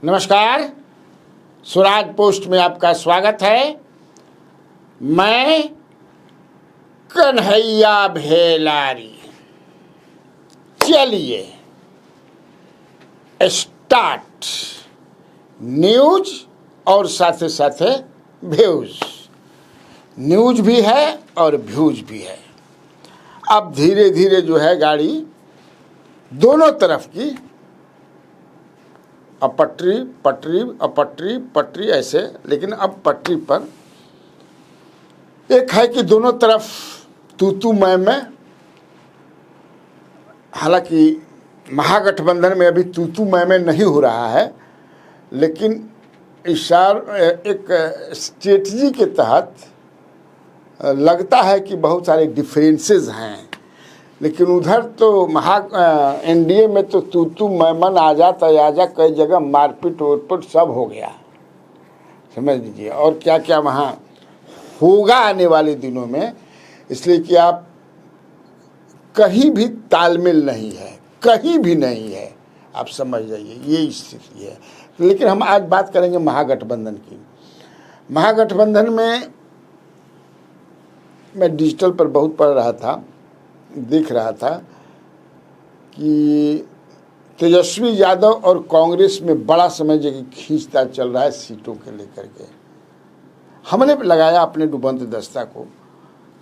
नमस्कार, स्वराज पोस्ट में आपका स्वागत है। मैं कन्हैया भेलारी। चलिए स्टार्ट न्यूज और साथ साथ व्यूज। न्यूज भी है और व्यूज भी है। अब धीरे धीरे जो है गाड़ी दोनों तरफ की अब पटरी पटरी अपटरी पटरी ऐसे, लेकिन अब पटरी पर एक है कि दोनों तरफ तू मैं। हालांकि महागठबंधन में अभी तू मैं नहीं हो रहा है, लेकिन एक स्ट्रेटजी के तहत लगता है कि बहुत सारे डिफरेंसेस हैं। लेकिन उधर तो एनडीए में तो तू मैं आजा तयाजा कई जगह मारपीट वोरपीट सब हो गया, समझ लीजिए। और क्या क्या वहाँ होगा आने वाले दिनों में, इसलिए कि आप कहीं भी तालमेल नहीं है, कहीं भी नहीं है, आप समझ जाइए ये स्थिति है। लेकिन हम आज बात करेंगे महागठबंधन की। महागठबंधन में मैं डिजिटल पर बहुत पढ़ रहा था, दिख रहा था कि तेजस्वी यादव और कांग्रेस में बड़ा समझ की खींचतान चल रहा है सीटों के लेकर के। हमने लगाया अपने डुबंत दस्ता को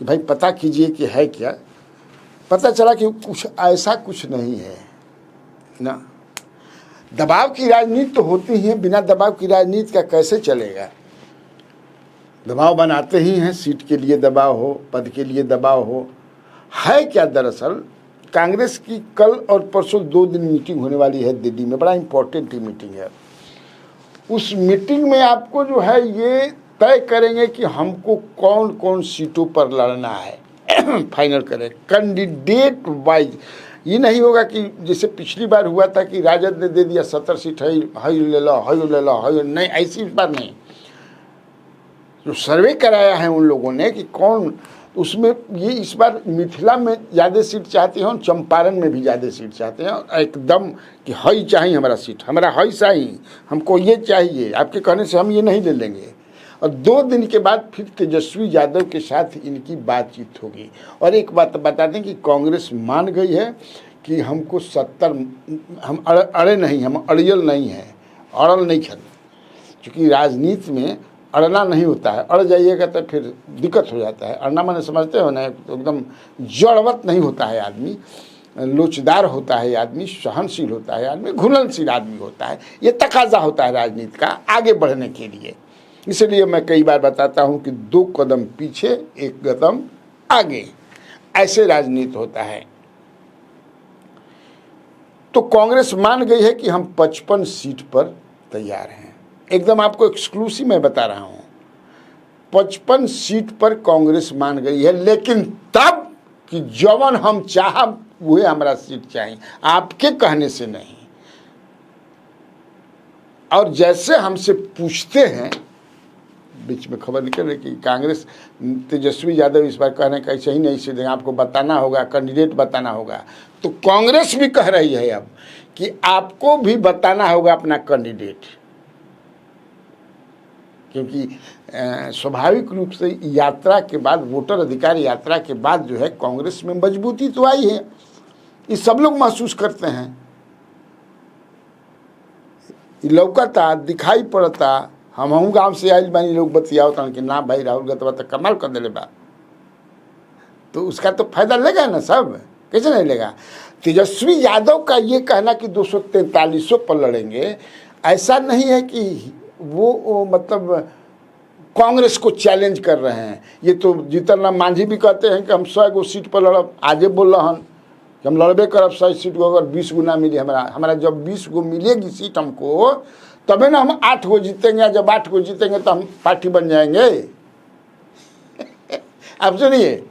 कि भाई पता कीजिए कि है क्या। पता चला कि कुछ ऐसा कुछ नहीं है ना। दबाव की राजनीति तो होती ही है, बिना दबाव की राजनीति का कैसे चलेगा। दबाव बनाते ही हैं, सीट के लिए दबाव हो, पद के लिए दबाव हो। है क्या दरअसल, कांग्रेस की कल और परसों 2 दिन मीटिंग होने वाली है दिल्ली में, बड़ा इम्पोर्टेंट मीटिंग है। उस मीटिंग में आपको जो है ये तय करेंगे कि हमको कौन कौन सीटों पर लड़ना है फाइनल करें कैंडिडेट वाइज। ये नहीं होगा कि जैसे पिछली बार हुआ था कि राजद ने दे दिया 70 सीट, है ले लो, है नहीं, ऐसी इस बार नहीं। जो सर्वे कराया है उन लोगों ने कि कौन, उसमें ये इस बार मिथिला में ज़्यादा सीट चाहते हैं और चंपारण में भी ज़्यादा सीट चाहते हैं। एकदम कि हई चाहिए हमारा सीट, हमारा हई चाहिए, हमको ये चाहिए, आपके कहने से हम ये नहीं ले लेंगे। और 2 दिन के बाद फिर तेजस्वी यादव के साथ इनकी बातचीत होगी। और एक बात बता दें कि कांग्रेस मान गई है कि हमको 70, हम अड़े नहीं, हम अड़ियल नहीं है, अड़ल नहीं खेल। चूँकि राजनीति में अड़ना नहीं होता है, अड़ जाइएगा तो फिर दिक्कत हो जाता है। अड़ना माने समझते हो ना, एकदम जड़वत नहीं होता है आदमी, लोचदार होता है आदमी, सहनशील होता है आदमी, घुलनशील आदमी होता है। ये तकाजा होता है राजनीति का आगे बढ़ने के लिए। इसलिए मैं कई बार बताता हूँ कि 2 कदम पीछे 1 कदम आगे, ऐसे राजनीति होता है। तो कांग्रेस मान गई है कि हम 55 सीट पर तैयार हैं। एकदम आपको एक्सक्लूसिव मैं बता रहा हूं, 55 सीट पर कांग्रेस मान गई है। लेकिन तब कि जवन हम चाह वही हमारा सीट चाहिए, आपके कहने से नहीं। और जैसे हमसे पूछते हैं, बीच में खबर निकल रही कि कांग्रेस तेजस्वी यादव इस बार कह रहे हैं कि ऐसे ही नहीं सीधे आपको बताना होगा, कैंडिडेट बताना होगा। तो कांग्रेस भी कह रही है अब कि आपको भी बताना होगा अपना कैंडिडेट, क्योंकि स्वाभाविक रूप से यात्रा के बाद, वोटर अधिकार यात्रा के बाद जो है कांग्रेस में मजबूती तो आई है। ये सब लोग महसूस करते हैं, लौकता दिखाई पड़ता। हम गांव से आइल बानी, लोग बतियाओ तन कि ना भाई राहुल गतवा तो कमाल कर दिले बा, तो उसका तो फायदा लेगा ना सब, कैसे नहीं लेगा। तेजस्वी यादव का ये कहना कि 243 पर लड़ेंगे, ऐसा नहीं है कि वो मतलब कांग्रेस को चैलेंज कर रहे हैं। ये तो जीतन राम मांझी भी कहते हैं कि हम 100 सीट पर लड़ब। आजे बोल रहा हन कि हम लड़बे करब 100 सीट को, अगर 20 गुना मिली हमारा जब 20 गो मिलेगी सीट हमको, तबे ना हम 8 गो जीतेंगे। जब 8 गो जीतेंगे तो हम पार्टी बन जाएंगे आप सुनिए।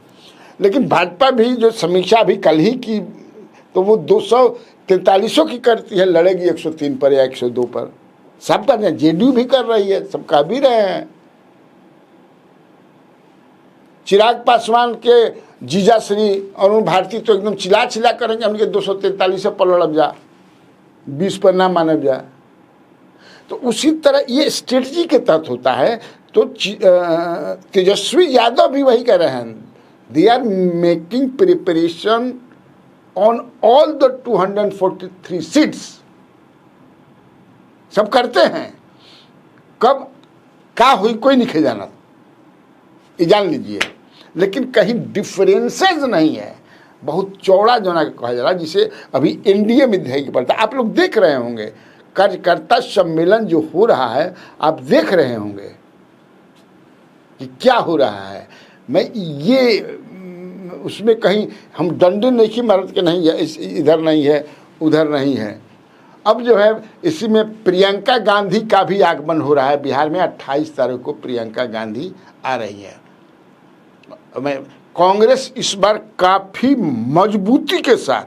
लेकिन भाजपा भी जो समीक्षा भी कल ही की, तो वो 243 की करती है, लड़ेगी 103 पर या 102 पर। सब कर रहे हैं, जेडीयू भी कर रही है, सब कह भी रहे हैं। चिराग पासवान के जीजा श्री अरुण भारती तो एकदम चिल्ला चिल्ला करेंगे हमके 243 पर लड़ब जा, 20 पर ना मानब जा। तो उसी तरह ये स्ट्रेटजी के तहत होता है। तो तेजस्वी यादव भी वही कह रहे हैं, they are making preparation on all the 243 seats. सब करते हैं, कब क्या हुई कोई नहीं जाना, ये जान लीजिए। लेकिन कहीं डिफरेंसेस नहीं है, बहुत चौड़ा जो ना कहा जा रहा है, जिसे अभी एनडीए में देखना पड़ता है। आप लोग देख रहे होंगे कार्यकर्ता सम्मेलन जो हो रहा है, आप देख रहे होंगे कि क्या हो रहा है। मैं ये उसमें कहीं हम डंडे नहीं मारत के नहीं है, इधर नहीं है उधर नहीं है। अब जो है इसी में प्रियंका गांधी का भी आगमन हो रहा है बिहार में। 28 तारीख को प्रियंका गांधी आ रही है। मैं कांग्रेस इस बार काफ़ी मजबूती के साथ,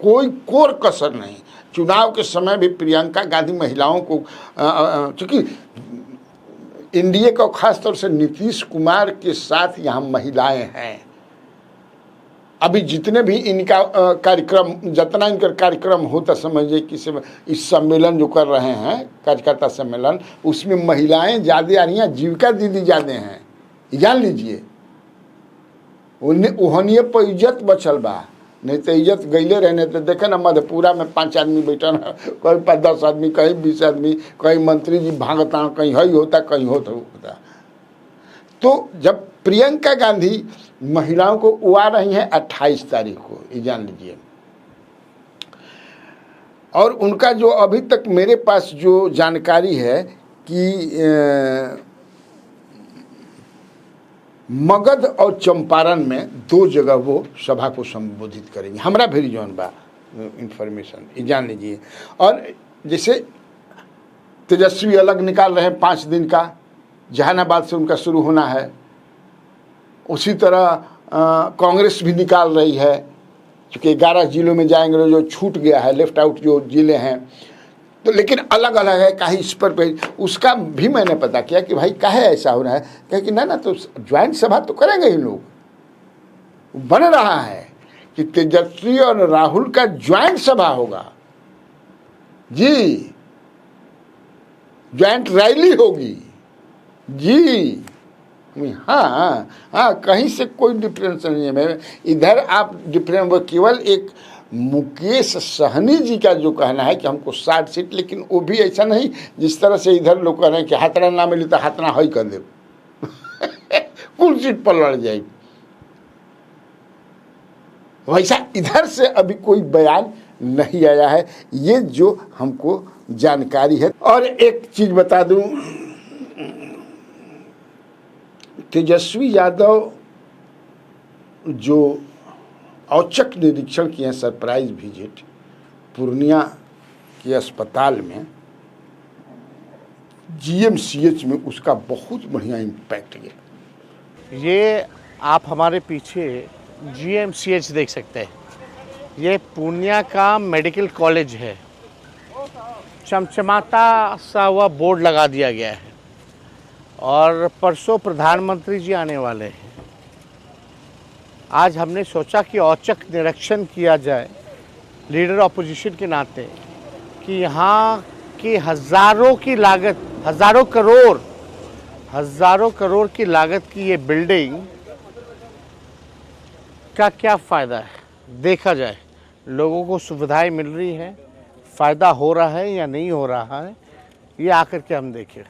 कोई कोर कसर नहीं, चुनाव के समय भी प्रियंका गांधी महिलाओं को, चूँकि एनडीए को खासतौर से नीतीश कुमार के साथ यहाँ महिलाएं हैं। अभी जितने भी इनका कार्यक्रम, जितना इनका कार्यक्रम होता, समझिए कि इस सम्मेलन जो कर रहे हैं कार्यकर्ता सम्मेलन, उसमें महिलाएं ज़्यादा आ रही हैं, जीविका दीदी ज़्यादा हैं, जान लीजिए। उन्हें ओहनिए पर इज्जत बचल बा, नहीं तो इज्जत गईले रहने। तो देखे ना मधेपुरा में 5 आदमी बैठा, कहीं 10 आदमी, कहीं 20 आदमी, कहीं मंत्री जी भागता, कहीं हई होता, कहीं होता। तो जब प्रियंका गांधी महिलाओं को उड़ा रही हैं 28 तारीख को, ये जान लीजिए। और उनका जो अभी तक मेरे पास जो जानकारी है कि मगध और चंपारण में 2 जगह वो सभा को संबोधित करेंगे। हमारा भी जौन बा इंफॉर्मेशन, ये जान लीजिए। और जैसे तेजस्वी अलग निकाल रहे हैं 5 दिन का, जहानाबाद से उनका शुरू होना है, उसी तरह कांग्रेस भी निकाल रही है, क्योंकि 11 जिलों में जाएंगे, जो छूट गया है, लेफ्ट आउट जो जिले हैं। तो लेकिन अलग अलग है, कहीं इस पर उसका भी मैंने पता किया कि भाई काहे ऐसा हो रहा है। कहे कि ना तो ज्वाइंट सभा तो करेंगे ही लोग, बन रहा है कि तेजस्वी और राहुल का ज्वाइंट सभा होगा जी, ज्वाइंट रैली होगी जी। हाँ हाँ, कहीं से कोई डिफरेंस नहीं है। मैं इधर आप डिफरेंस, केवल एक मुकेश सहनी जी का जो कहना है कि हमको 60 सीट, लेकिन वो भी ऐसा नहीं जिस तरह से इधर लोग कह रहे हैं कि हाथना ना मिली तो हाथना हई कर दे कुल सीट पर लड़ जाए, वैसा इधर से अभी कोई बयान नहीं आया है। ये जो हमको जानकारी है। और एक चीज बता दूं, तेजस्वी यादव जो औचक निरीक्षण किए हैं, सरप्राइज विजिट पूर्णिया के अस्पताल में, जीएमसीएच में, उसका बहुत बढ़िया इम्पैक्ट है। ये आप हमारे पीछे जीएमसीएच देख सकते हैं। ये पूर्णिया का मेडिकल कॉलेज है। चमचमाता सा हुआ बोर्ड लगा दिया गया है और परसों प्रधानमंत्री जी आने वाले हैं। आज हमने सोचा कि औचक निरीक्षण किया जाए लीडर ऑपोजिशन के नाते कि यहाँ की हज़ारों करोड़ की लागत की ये बिल्डिंग का क्या फ़ायदा है, देखा जाए। लोगों को सुविधाएं मिल रही है, फ़ायदा हो रहा है या नहीं हो रहा है, ये आकर के हम देखें।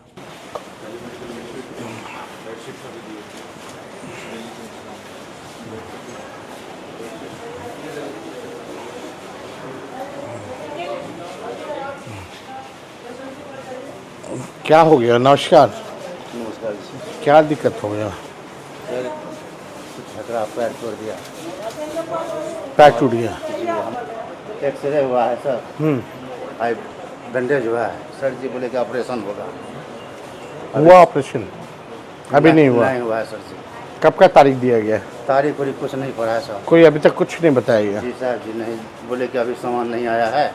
क्या हो गया? नमस्कार। नमस्कार जी। क्या दिक्कत हो गया? सर कुछ खतरा, पैर तोड़ दिया। पैर टूट गया? जी, हम एक्सरे हुआ है सर। आई बैंडेज हुआ है। सर जी बोले कि ऑपरेशन होगा। हुआ ऑपरेशन? अभी नहीं हुआ? नहीं हुआ है सर जी। कब का तारीख दिया गया? तारीख वारीख कुछ नहीं पड़ा है सर। कोई अभी तक कुछ नहीं बताया गया? जी सर जी नहीं, बोले कि अभी सामान नहीं आया है।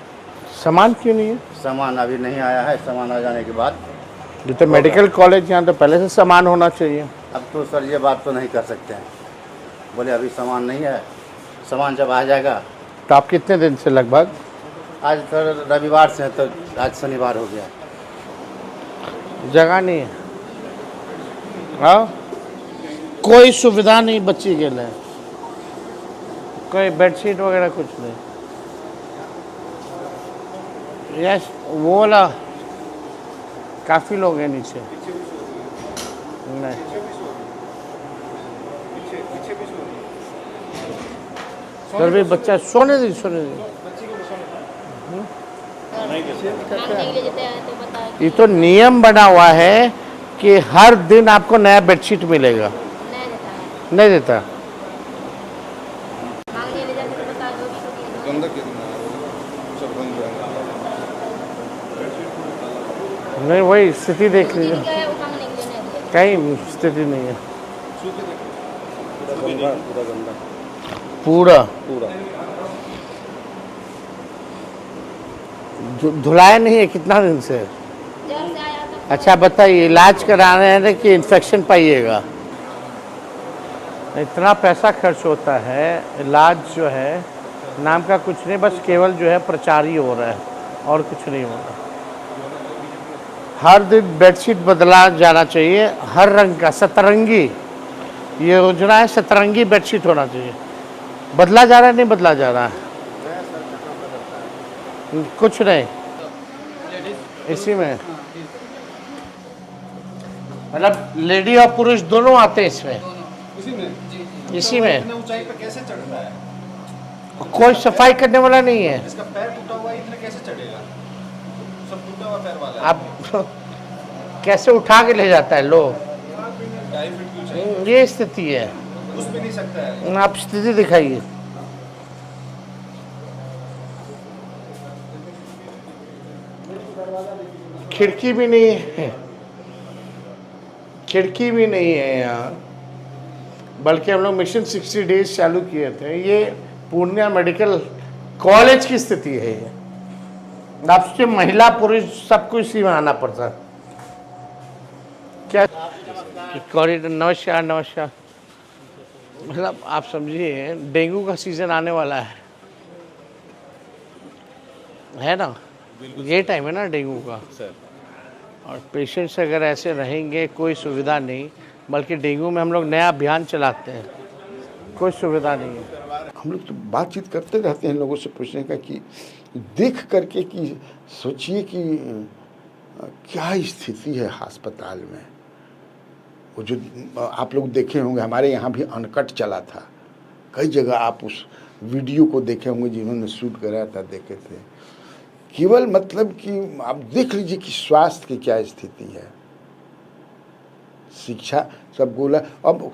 सामान क्यों नहीं है? सामान अभी नहीं आया है, सामान आ जाने के बाद। ये तो मेडिकल कॉलेज, यहाँ तो पहले से सामान होना चाहिए। अब तो सर ये बात तो नहीं कर सकते हैं, बोले अभी सामान नहीं है, सामान जब आ जाएगा। तो आप कितने दिन से लगभग? आज सर रविवार से, तो आज शनिवार हो गया। जगह नहीं है। हाँ, कोई सुविधा नहीं बच्ची के लिए, कोई बेडशीट वगैरह कुछ नहीं। यस, वो वाला काफ़ी लोग हैं नीचे। नहीं, फिर भी बच्चा सोने दी। ये तो नियम बना हुआ है कि हर दिन आपको नया बेडशीट मिलेगा। नहीं देता। नहीं, वही स्थिति देख लीजिए, कहीं स्थिति नहीं है। पूरा धुलाया नहीं है कितना दिन से? अच्छा बताइए, इलाज कराने हैं कि इन्फेक्शन पाइएगा? इतना पैसा खर्च होता है, इलाज जो है नाम का कुछ नहीं, बस केवल जो है प्रचार ही हो रहा है और कुछ नहीं हो रहा। हर दिन बेडशीट बदला जाना चाहिए, हर रंग का, सतरंगी ये योजना है, सतरंगी बेडशीट होना चाहिए। बदला जा रहा है, नहीं बदला जा रहा है? कुछ नहीं, इसी में मतलब लेडी और पुरुष दोनों आते हैं इसमें। इसी में ऊंचाई पे कैसे चढ़ता है? कोई सफाई करने वाला नहीं है। इसका पैर टूटा हुआ है, इतने कैसे चढ़ेगा? सब टूटा हुआ पैर वाला है। आप कैसे उठा के ले जाता है लोग? 2.5 फीट की ऊंचाई, ये स्थिति है। घुस भी नहीं सकता है। आप स्थिति दिखाइए। खिड़की भी नहीं है, खिड़की भी नहीं है यहाँ, बल्कि हम लोग मिशन 60 डेज चालू किए थे। ये पूर्णिया मेडिकल कॉलेज की स्थिति है। ये आपसे महिला पुरुष सबको इसी में आना पड़ता है। क्या कॉरिडोर? नमस्कार नमस्कार। मतलब आप समझिए, डेंगू का सीजन आने वाला है ना? ये टाइम है ना डेंगू का सर। और पेशेंट्स अगर ऐसे रहेंगे, कोई सुविधा नहीं, बल्कि डेंगू में हम लोग नया अभियान चलाते हैं, कोई सुविधा नहीं है। हम लोग तो बातचीत करते रहते हैं लोगों से पूछने का कि देख करके कि सोचिए कि क्या स्थिति है अस्पताल में। वो जो आप लोग देखे होंगे, हमारे यहाँ भी अनकट चला था, कई जगह आप उस वीडियो को देखे होंगे जिन्होंने शूट कराया था, देखे थे। केवल मतलब कि आप देख लीजिए कि स्वास्थ्य की क्या स्थिति है, शिक्षा सब बोला। अब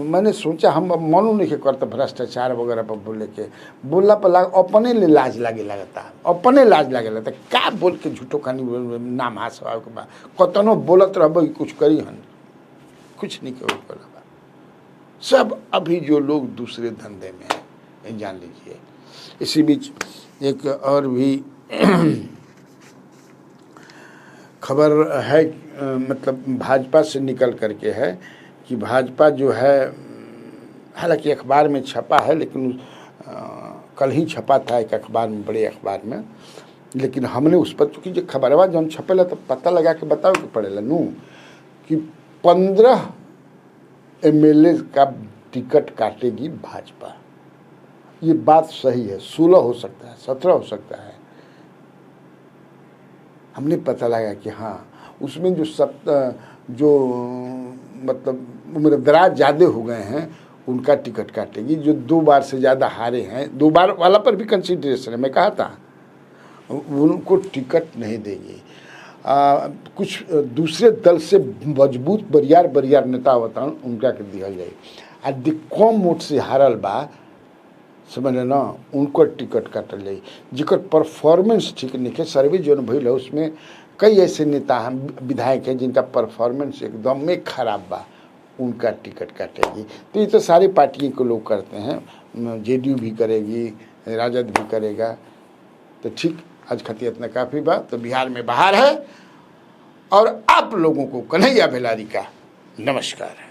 मैंने सोचा, हम अब मनो नहीं करता भ्रष्टाचार वगैरह पर बोला पर अपने ले लाज लागे लगता, अपने लाज लागे लगता। क्या बोल के झूठो खानी नाम हासवा के बाद कतनो बोलत रह कुछ करी हन, कुछ नहीं करो। सब अभी जो लोग दूसरे धंधे में हैं, जान लीजिए। इसी बीच एक और भी खबर है, मतलब भाजपा से निकल करके है कि भाजपा जो है, हालांकि अखबार में छपा है, लेकिन कल ही छपा था एक अखबार में, बड़े अखबार में, लेकिन हमने उस पर, चूँकि जो खबरवा जब छपेला तो पता लगा के बताओ कि पड़ेला नू कि 15 MLA का टिकट काटेगी भाजपा। ये बात सही है, 16 हो सकता है, 17 हो सकता है। हमने पता लगा कि हाँ, उसमें जो मतलब उम्रदराज ज़्यादा हो गए हैं उनका टिकट काटेगी। जो 2 बार से ज़्यादा हारे हैं, 2 बार वाला पर भी कंसिडरेशन है, मैं कहा था, उनको टिकट नहीं देगी। कुछ दूसरे दल से मजबूत बरियार नेता होता उनका के दिया जाए। आ कम वोट से हारल बा, समझ ना, उनको टिकट काटल जाए। जिकर परफॉर्मेंस ठीक नहीं है, सर्वे जो भइल है उसमें कई ऐसे नेता हैं, विधायक हैं जिनका परफॉर्मेंस एकदम में खराब बा, उनका टिकट काटेगी। तो ये तो सारी पार्टियों के लोग करते हैं, JDU भी करेगी, राजद भी करेगा। तो ठीक, आज खातिर इतना काफ़ी बात। तो बिहार में बाहर है, और आप लोगों को कन्हैया बेलारी का नमस्कार है।